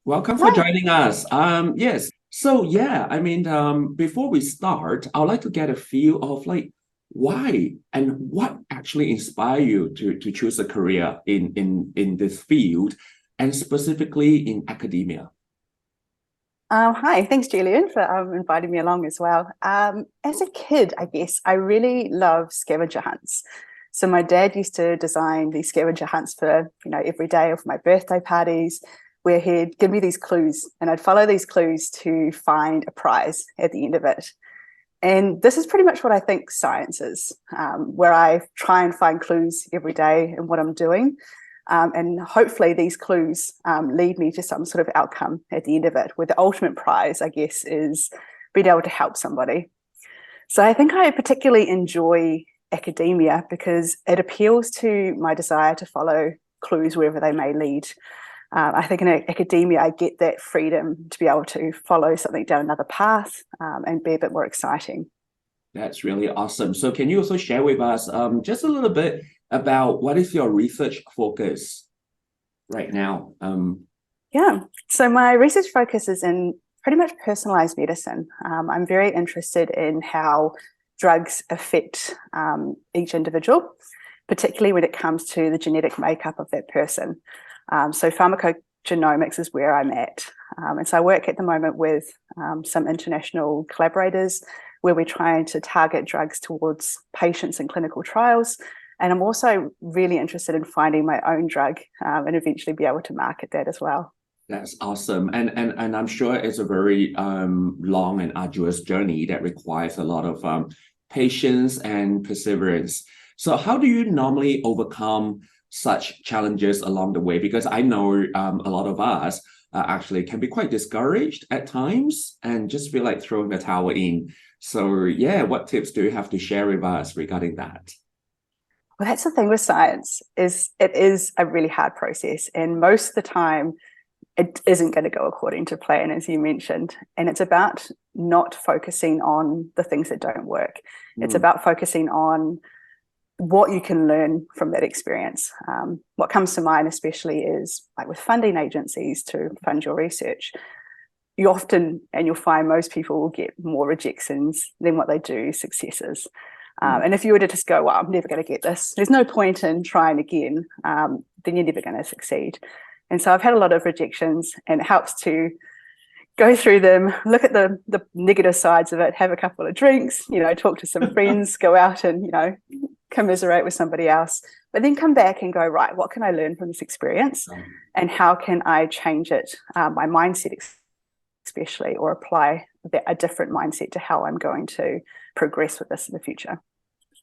Welcome for Hi. joining us. Yes. Before we start, I would like to get a feel of like why and what actually inspire you to choose a career in this field and specifically in academia. Hi. Thanks, Julian, for inviting me along as well. As a kid, I guess I really love scavenger hunts. So my dad used to design these scavenger hunts for, every day of my birthday parties, where he'd give me these clues, and I'd follow these clues to find a prize at the end of it. And this is pretty much what I think science is, where I try and find clues every day in what I'm doing. And hopefully these clues lead me to some sort of outcome at the end of it, where the ultimate prize, I guess, is being able to help somebody. So I think I particularly enjoy academia because it appeals to my desire to follow clues wherever they may lead. I think in academia, I get that freedom to be able to follow something down another path and be a bit more exciting. That's really awesome. So can you also share with us just a little bit about what is your research focus right now? Yeah. So my research focus is in pretty much personalized medicine. I'm very interested in how drugs affect each individual, particularly when it comes to the genetic makeup of that person. So pharmacogenomics is where I'm at. And so I work at the moment with some international collaborators where we're trying to target drugs towards patients in clinical trials. And I'm also really interested in finding my own drug and eventually be able to market that as well. That's awesome. And I'm sure it's a very long and arduous journey that requires a lot of patience and perseverance. So how do you normally overcome such challenges along the way? Because I know a lot of us actually can be quite discouraged at times and just feel like throwing the towel in. So yeah, what tips do you have to share with us regarding that? Well, that's the thing with science is it is a really hard process. And most of the time, it isn't going to go according to plan, as you mentioned. And it's about not focusing on the things that don't work. It's Mm, about focusing on what you can learn from that experience. What comes to mind, especially, is like with funding agencies to fund your research. You often, and you'll find most people will get more rejections than what they do successes. mm. And if you were to just go, well, I'm never going to get this, there's no point in trying again, then you're never going to succeed. And so I've had a lot of rejections, and it helps to go through them, look at the negative sides of it, have a couple of drinks, talk to some friends, go out and, commiserate with somebody else, but then come back and go, right, what can I learn from this experience? And how can I change it, my mindset especially, or apply a different mindset to how I'm going to progress with this in the future?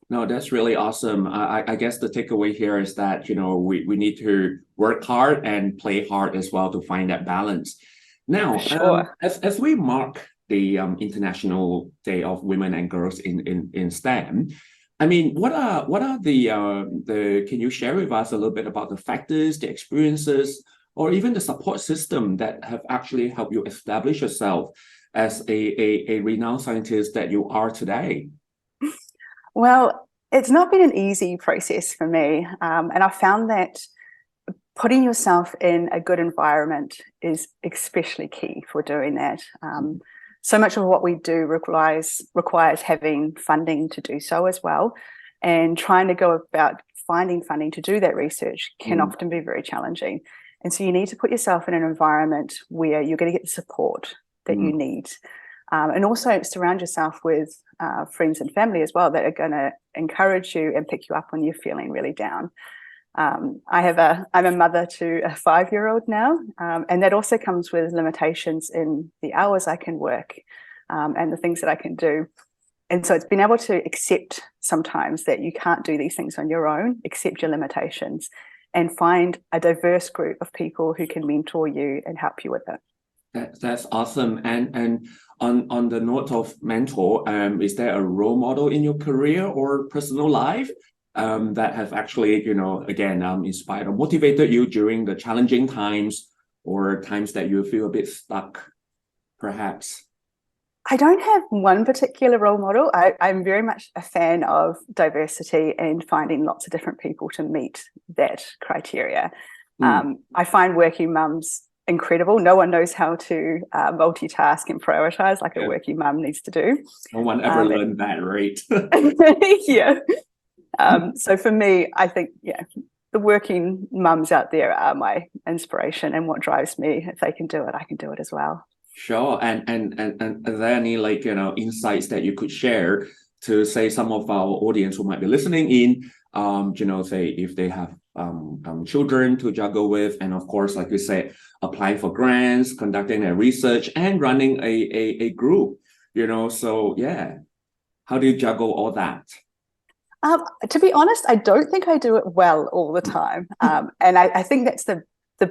No, that's really awesome. I guess the takeaway here is that, we need to work hard and play hard as well to find that balance. For Now, sure. as we mark the International Day of Women and Girls in STEM, I mean, what are the can you share with us a little bit about the factors, the experiences, or even the support system that have actually helped you establish yourself as a renowned scientist that you are today? Well, it's not been an easy process for me. And I found that putting yourself in a good environment is especially key for doing that. So much of what we do requires having funding to do so as well. And trying to go about finding funding to do that research can Mm, often be very challenging. And so you need to put yourself in an environment where you're going to get the support that you mm. need. And also surround yourself with friends and family as well that are going to encourage you and pick you up when you're feeling really down. I'm a mother to a 5-year-old now, and that also comes with limitations in the hours I can work and the things that I can do. And so it's been able to accept sometimes that you can't do these things on your own, accept your limitations, and find a diverse group of people who can mentor you and help you with it. That's awesome. And on the note of mentor, is there a role model in your career or personal life that have actually, again, inspired or motivated you during the challenging times or times that you feel a bit stuck, perhaps? I don't have one particular role model. I'm very much a fan of diversity and finding lots of different people to meet that criteria. Mm, I find working mums incredible. No one knows how to multitask and prioritize like a working mum needs to do. No one ever learned that, right? Yeah. So for me, I think, the working mums out there are my inspiration and what drives me. If they can do it, I can do it as well. Sure. And are there any insights that you could share to say some of our audience who might be listening in, say if they have children to juggle with, and of course, like you said, applying for grants, conducting their research, and running a group, so yeah, how do you juggle all that? To be honest, I don't think I do it well all the time. And I think that's the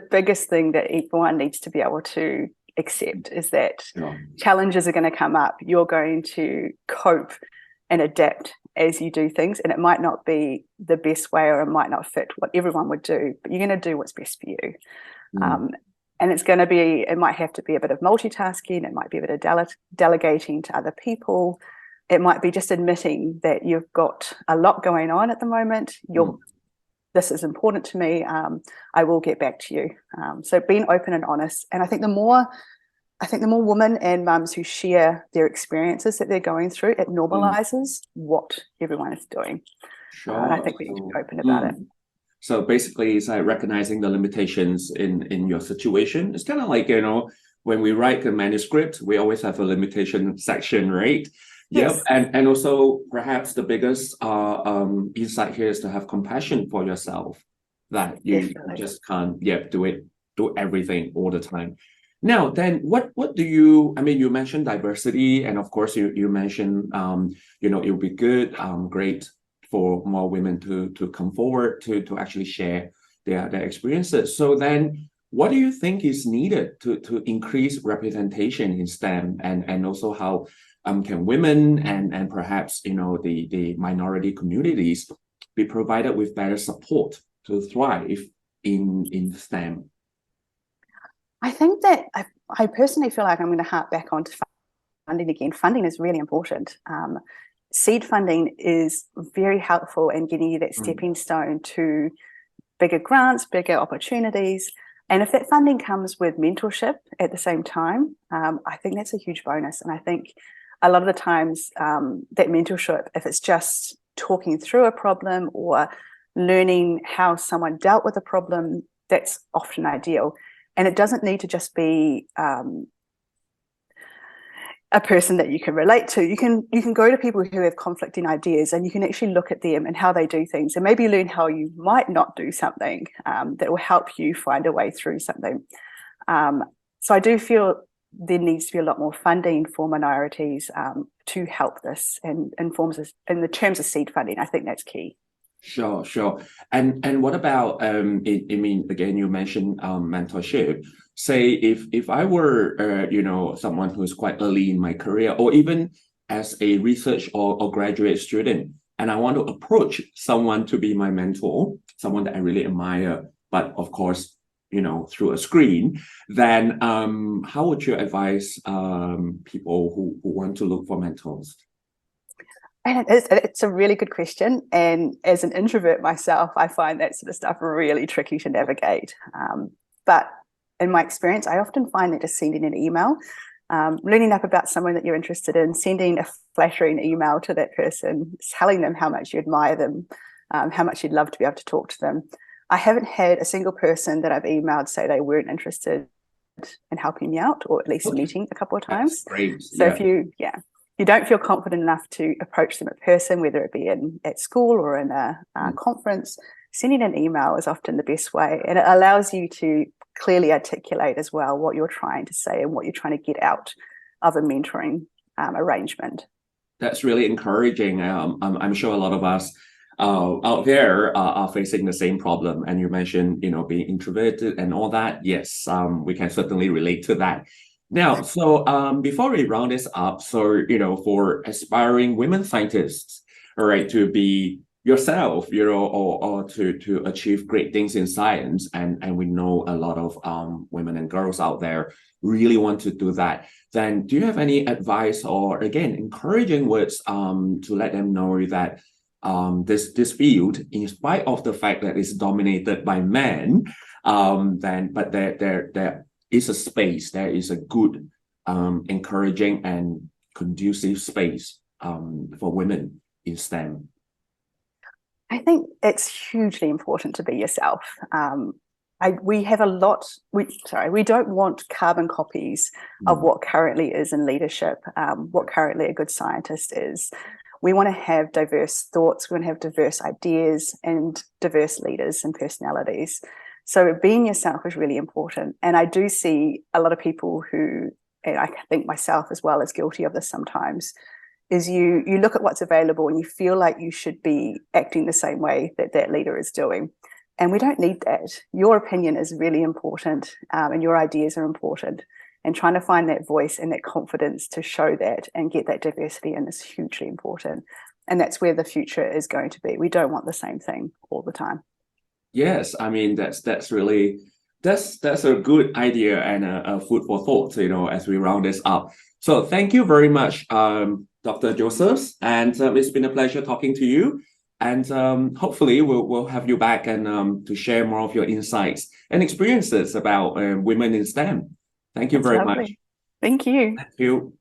biggest thing that everyone needs to be able to accept, is that challenges are going to come up. You're going to cope and adapt as you do things, and it might not be the best way, or it might not fit what everyone would do, but you're going to do what's best for you. And it might have to be a bit of multitasking, it might be a bit of delegating to other people. It might be just admitting that you've got a lot going on at the moment. This is important to me. I will get back to you. So being open and honest. And I think the more women and mums who share their experiences that they're going through, it normalizes what everyone is doing. Sure. And I think we need to be open about it. So basically, it's like recognizing the limitations in your situation. It's kind of like, when we write a manuscript, we always have a limitation section, right? Yes. Yep. And also perhaps the biggest insight here is to have compassion for yourself, that you just can't do everything all the time. Now, then what do you, you mentioned diversity, and of course you mentioned, it would be good, great for more women to come forward to actually share their experiences. So then what do you think is needed to increase representation in STEM, and also how can women and perhaps the minority communities be provided with better support to thrive in STEM? I think that I personally feel like I'm going to harp back onto funding again. Funding is really important. Seed funding is very helpful in getting you that stepping stone to bigger grants, bigger opportunities. And if that funding comes with mentorship at the same time, I think that's a huge bonus. And I think a lot of the times that mentorship, if it's just talking through a problem or learning how someone dealt with a problem, that's often ideal. And it doesn't need to just be a person that you can relate to. You can go to people who have conflicting ideas, and you can actually look at them and how they do things, and maybe learn how you might not do something that will help you find a way through something. So I do feel there needs to be a lot more funding for minorities to help this in the terms of seed funding. I think that's key. Sure. And what about again, you mentioned mentorship. Say if I were someone who's quite early in my career, or even as a research or graduate student, and I want to approach someone to be my mentor, someone that I really admire, but of course, through a screen, then how would you advise people who want to look for mentors? And it's a really good question. And as an introvert myself, I find that sort of stuff really tricky to navigate. But in my experience, I often find that just sending an email, learning up about someone that you're interested in, sending a flattering email to that person, telling them how much you admire them, how much you'd love to be able to talk to them. I haven't had a single person that I've emailed say they weren't interested in helping me out, or at least meeting a couple of times. That's great. So if you don't feel confident enough to approach them in person, whether it be at school or in a conference, sending an email is often the best way. And it allows you to clearly articulate as well what you're trying to say and what you're trying to get out of a mentoring arrangement. That's really encouraging. I'm sure a lot of us out there are facing the same problem. And you mentioned, being introverted and all that. Yes, we can certainly relate to that. Now, so before we round this up, so, for aspiring women scientists, all right, to be yourself, or to achieve great things in science, and we know a lot of women and girls out there really want to do that, then do you have any advice or, again, encouraging words to let them know that this field, in spite of the fact that it's dominated by men, but there is a space that is a good, encouraging and conducive space for women in STEM? I think it's hugely important to be yourself. We have a lot, we don't want carbon copies of what currently is in leadership, what currently a good scientist is. We want to have diverse thoughts, we want to have diverse ideas and diverse leaders and personalities. So being yourself is really important. And I do see a lot of people who, and I think myself as well, is guilty of this sometimes, is you look at what's available and you feel like you should be acting the same way that that leader is doing. And we don't need that. Your opinion is really important, and your ideas are important. And trying to find that voice and that confidence to show that and get that diversity in is hugely important. And that's where the future is going to be. We don't want the same thing all the time. Yes, I mean that's really that's a good idea and a food for thought, as we round this up. So thank you very much, Dr. Josephs, and it's been a pleasure talking to you. And hopefully we'll have you back and to share more of your insights and experiences about women in STEM. Thank you very much. Thank you. Thank you.